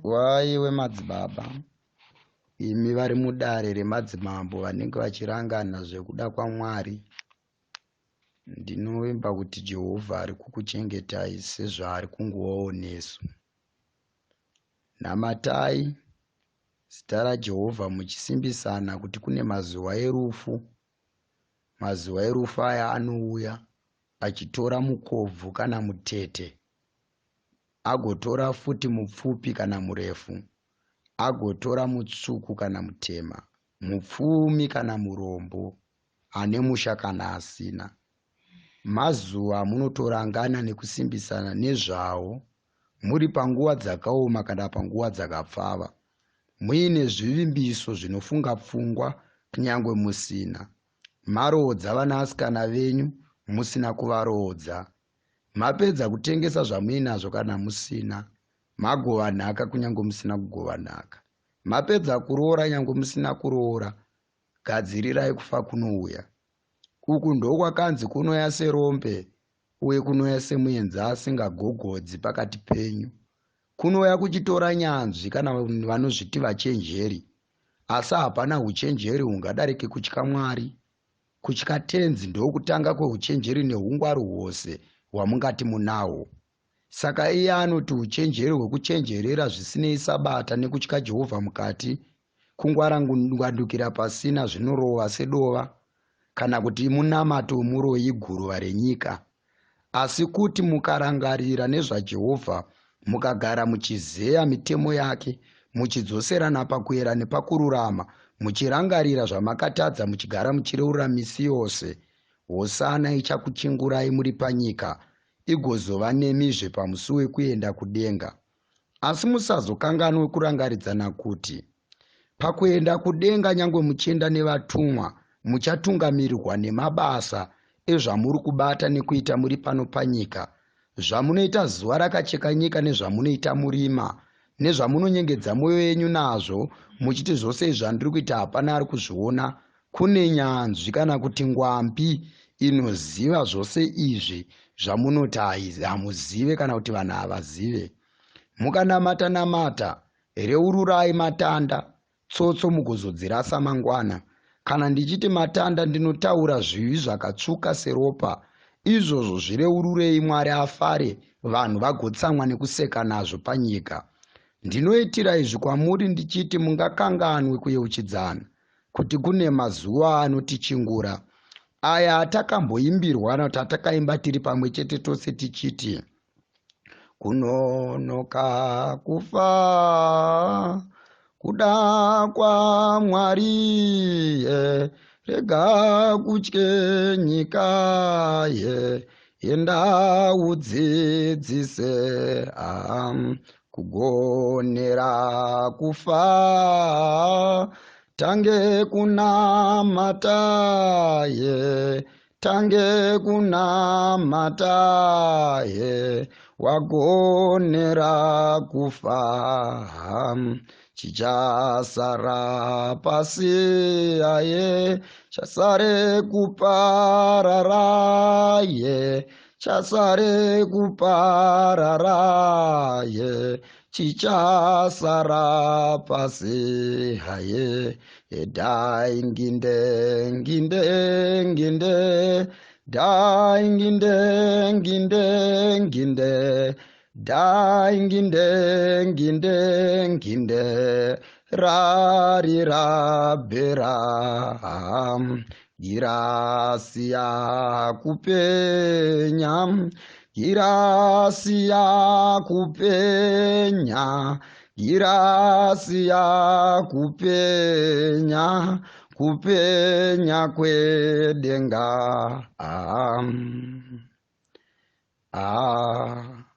Waiwe madzibaba, imi vari mudare remadzimambo vanenge vachirangana zvekuda kwaMwari, ndinovimba kuti Jehovha ari kukuchengetai sezvaari kungovawo nesu. Namatai zita raJehovha muchisimbisana kuti kune mazuva erufu. Mazuva erufu aya anouya achitora mukobvu kana mutete, agotora futi mupfupi kana murefu, agotora mutsvuku kana mutema, mupfumi kana murombo, ane musha kana asina. Mazuva munotorangana nekusimbisana nezvawo, muri panguva dzakaoma kana panguva dzakapfava, muine zvivimbiso zvinofunga pfungwa kunyangwe musina. Maroodza vanasikana venyu musina kuvaroodza, mapedza kutengesa zvamuinazvo kana musina, magova nhaka kunyangwe musina kugova nhaka, mapedza kuroora nyangwe musina kuroora, gadzirirai kufa kunouya. Uku ndokwakanzi kunouya serombe uye kunouya semuenza asingagogodzi pakati penyu. Kunouya kuchitora nyanzvi kana vanozviti vachenjeri, asi hapana uchenjeri hungadarike kutya Mwari. Kutya tenzi ndokutanga kweuchenjeri neungwaru hwose hwamungati munawo. Saka iye anoti uchenjeri hwekuchenjerera zvisinei Sabata nekutya Jehovha mukati, kungwarangandukira pasina zvinorova sedova, kana kuti munamato muroyi guruva renyika. Asi kuti mukarangarira nezvaJehovha, mukagara muchizeya mitemo yake, muchidzoserana pakuyera nepakururama, muchirangarira zvamakatadza, muchigara muchireuramisi yose, hosana ichakuchingurai muri panyika, igozova nemizve pamusuwo wekuenda kudenga. Asi musazokanganwe kurangaridzana kuti pakuenda kudenga nyangwe muchienda nevatumwa, muchatungamirirwa nemabasa ezvamuri kubata nekuita muri pano panyika, zvamunoita zuva rakacheka nyika nezvamunoita murima, nezvamunonyengedza mwoyo yenyu nazvo, muchiti zvose izvi zvandiri kuita hapana ari kuzviona. Kune nyanzvi kana kuti ngwambi inoziva zvose izvi zvamunoti hamuzive kana kuti vanhu havazive. Mukanamata-namata, reururai matanda, tsotso mugozodzirasa mangwana. Kana ndichiti matanda, ndinotaura zvivi zvakatsvuka seropa. Izvozvo zvireururei Mwari afare, vanhu vagotsamwa nekuseka nazvo panyika. Ndinoitira izvi kwamuri ndichiti mungakanganwe kuyeuchidzana kuti kune mazuva anotichingura, aya atakamboimbirwa kana kuti atakaimba tiri pamwe chete tose tichiti: kunonoka kufa kuda kwaMwari, rega kutye nyika enda udzidzise kugonera kufa, tange kunamata tange kunamata wagonera kufa, chichasara pasi chasare kuparara chasare kuparara chichasara pasi dai nginde nginde nginde dai nginde nginde nginde dai nginde nginde nginde rari rabera girasiya kupenya girasiya kupenya girasiya kupenya kupenya kwedenga.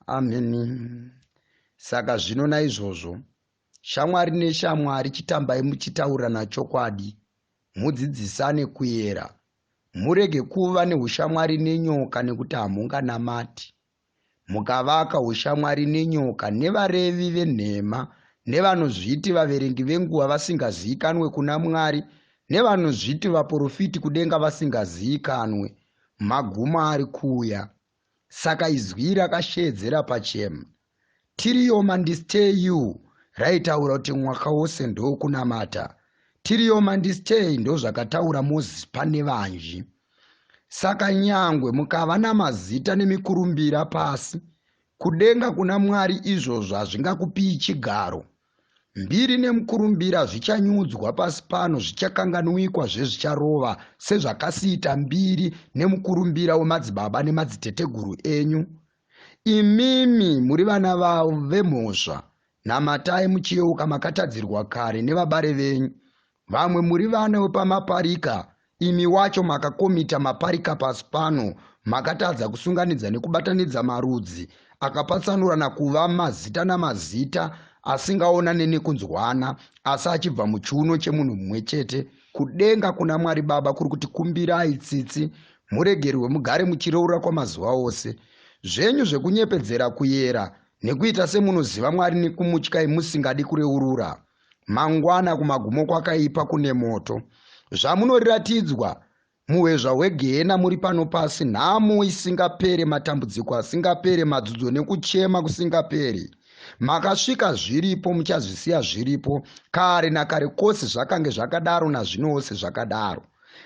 Amen. Saka zvino naizvozvo, shamwari neshamwari, chitambai muchitaurana chokwadi, mudzidzisane kuyera, murege kuva neushamwari nenyoka nekuti hamunganamati. Mukavaka ushamwari nenyoka, nevarevi venhema, nevanozviti vaverengi venguva vasingazivikanwe kuna Mwari, nevanozviti vaprofiti kudenga vasingazivikanwe, maguma ari kuuya. Saka izwi rakashedzera pachema. Tirioma ndistei raitaura kuti mwaka wose ndokunamata. Tirioma ndistei ndo zvakataura Mozisi pane vanji. Saka nyangwe mukava namazita nemikurumbira pasi, kudenga kuna Mwari izvozvo hazvingakupii chigaro. Mbiri nemukurumbira zvichanyudzwa pasi pano, zvichakanganwikwa zvezvicharova sezvakasiita mbiri nemukurumbira wemadzibaba nemadziteteguru enyu. Imimi muri vana vavo vemhosva, namatai muchiyeuka makatadzirwa kare nevabare venyu. Vamwe muri vana vepamaparika, imi wacho makakomita maparika pasi pano, makatadza kusunganidza nekubatanidza marudzi akapatsanurana kuva mazita namazita asingaonane nekunzwana, asi achibva muchiuno chemunhu mumwe chete. Kudenga kuna Mwari Baba kuri kuti kumbirai tsitsi, muregerwe mugare muchireurura kwamazuva ose. Zvenyu zvekunyepedzera kuyera nekuita semunoziva Mwari nekumutyai musingadi kureurura, mangwana kumagumo kwakaipa kune moto. Zvamunoratidzwa muhwezva hwegehena muri pano pasi, nhamo isingapere, matambudziko asingapere, madzudzo nekuchema kusingaperi. Makasvika zviripo, muchazvisiya zviripo. Kare nakare kose zvakange zvakadaro, nazvino wose zvakadaro.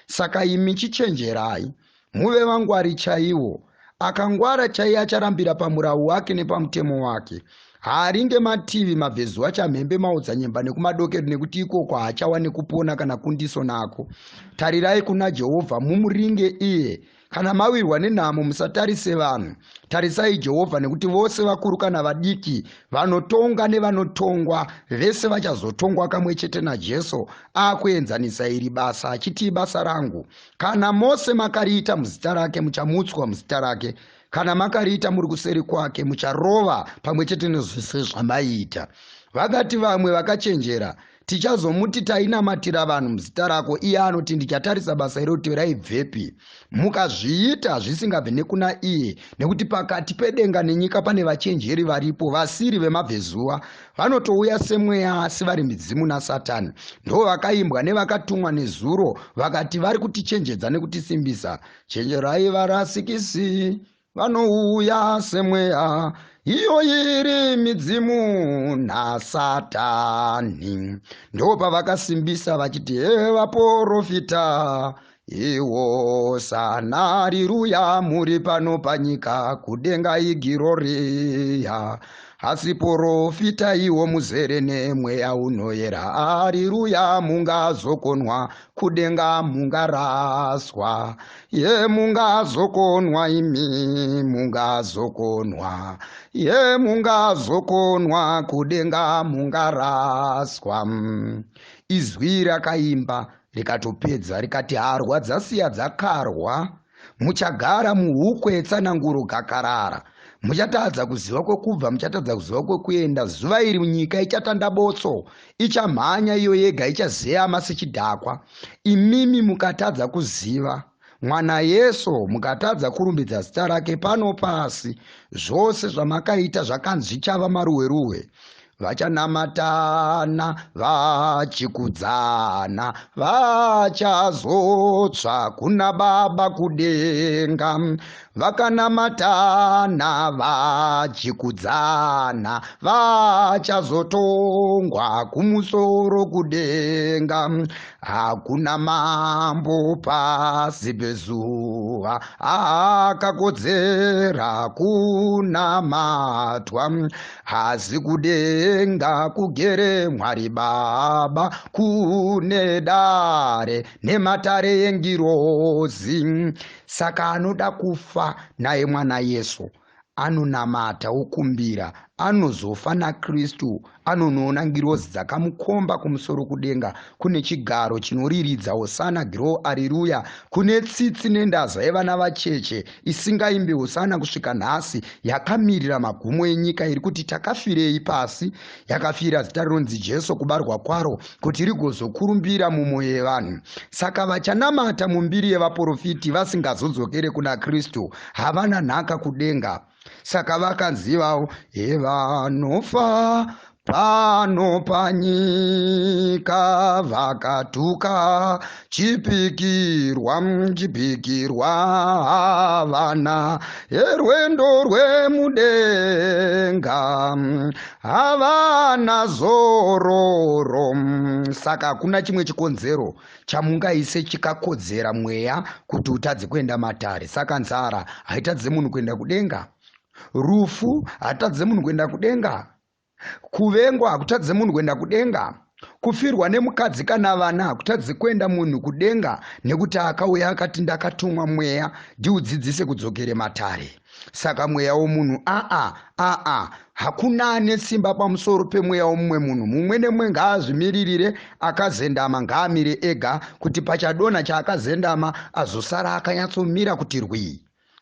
Saka imi chichenjerai, muve vangwari chaivo. Akangwara chaiye acharambira pamurau wake nepamutemo wake. Haaringe mativi mabvezu achamhembe maodzanyemba nekumadokedo, nekuti ikoko haachawa nekupona kana kundiso nako. Tarirai kuna Jehovha, mumuringe iye. Kana mawirwa nenhamo musatarise vanhu, tarisai Jehovha, nekuti vose vakuru kana vadiki, vanotonga nevanotongwa, vese vachazotongwa kamwe chete naJesu. Akuenzanisa iri basa achiti basa rangu. Kana mose makariita muzita rake, muchamutswa muzita rake. Kana makariita muri kuseri kwake, mucharova pamwe chete nezvose zvamaita. Vakati vamwe vakachenjera, tichazomuti tainamatira vanhu muzita rako. Iye anoti, ndichatarisa basa iroti raibvepi? Mukazviita zvisingabve nekuna iye, nekuti pakati pedenga nenyika pane vachenjeri varipo, vasiri vemabvezuva. Vanotouya semweya asi vari midzimu naSatani. Ndo vakaimbwa nevakatumwa nezuro, vakati vari kutichenjedza nekutisimbisa. Chenjerai varasikisi, vanouya semweya, iyo iri midzimu naSatani. Ndo pavakasimbisa vachiti, vaprofita iwo sanariruya, muri pano panyika kudenga igiroriya. Asi profita iwo muzere nemweya unoyera, ariruya mungazokonwa kudenga mungaraswa. Ye mungazokonwa imi, mungazokonwa. Ye mungazokonwa kudenga mungaraswa. Izwi rakaimba rikatopedza rikati, harwa dzasiya dzakarwa, muchagara muhukwe tsananguro gakarara. Muchatadza kuziva kwekubva, muchatadza kuziva kwekuenda. Zuva iri nyika ichatanda botso, ichamhanya iyo yega, ichazeyama sechidhakwa. Imimi mukatadza kuziva mwana Yesu, mukatadza kurumbidza zita rake pano pasi, zvose zvamakaita zvakanzi zvichava maruweruwe. Vachanamatana, vachikudzana, vachazotsva kuna Baba kudenga. Vakanamatana, vachikudzana, vachazotongwa kumusoro kudenga. Hakuna mambo pasi pezuva akakodzera kunamatwa, asi kudenga kugere Mwari Baba, kune dare nematare yengirozi. Saka anoda kufa naye mwana Yesu anonamata, okumbira, anozofa naKristu, anonoona ngirozi dzakamukomba kumusoro kudenga. Kune chigaro chinoriridza hosana giro ariruya, kune tsitsi nendaza yevana vacheche isingaimbi hosana kusvika nhasi, yakamirira magumo enyika iri kuti takafirei pasi. Yakafira zita rinonzi Jesu, kubarwa kwaro kuti rigozokurumbira mumwoyo yevanhu. Saka vachanamata mumbiri yevaprofiti vasingazodzokere kuna Kristu havana nhaka kudenga. Saka vakanzivawo, vanofa pano panyika vakatuka chipikirwa vana erwendo rwemudenga havana zororo. Saka hakuna chimwe chikonzero chamungaise chikakodzera mweya kuti utadze kuenda matare. Saka nzara haitadze munhu kuenda kudenga, rufu hatadze munhu kuenda kudenga, kuvengwa hakutadze munhu kuenda kudenga, kufirwa nemukadzi kana vana hakutadze kuenda munhu kudenga, nekuti akauya akati ndakatumwa mweya ndiudzidzise kudzokere matare. Saka mweya womunhu hakuna ane simba pamusoro pemweya womumwe munhu. Mumwe nemumwe ngaazvimiririre, akazendama ngaamire ega, kuti pachadonha chaakazendama azosara akanyatsomira kuti rwii.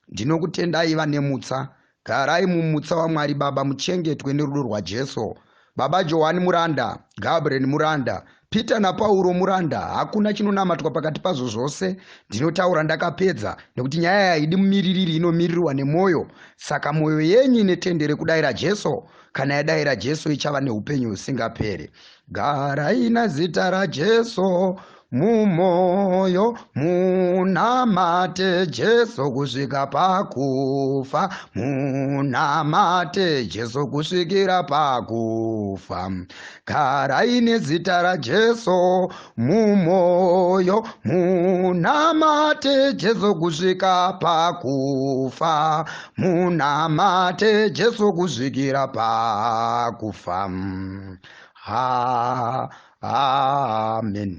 Ndinokutendai vane mutsa, garai mumutsa waMwari Baba, muchengetwe nerudo rwaJesu. Baba Johane muranda, Gabriel muranda, Peter naPauro muranda. Hakuna chinonamatwa pakati pazvo zvose. Ndinotaura ndakapedza, nekuti nyaya haidi mumiririri, inomirirwa nemwoyo. Saka mwoyo yenyu inetendere kudayira Jesu. Kana yadayira Jesu ichava neupenyu husingaperi. Garai nazita raJesu mumoyo, munamate Jesu kusvika pakufa, munamate Jesu kusvikira pakufa. Garai nezita raJesu mumoyo, munamate Jesu kusvika pakufa, munamate Jesu kusvikira pakufa. Amen.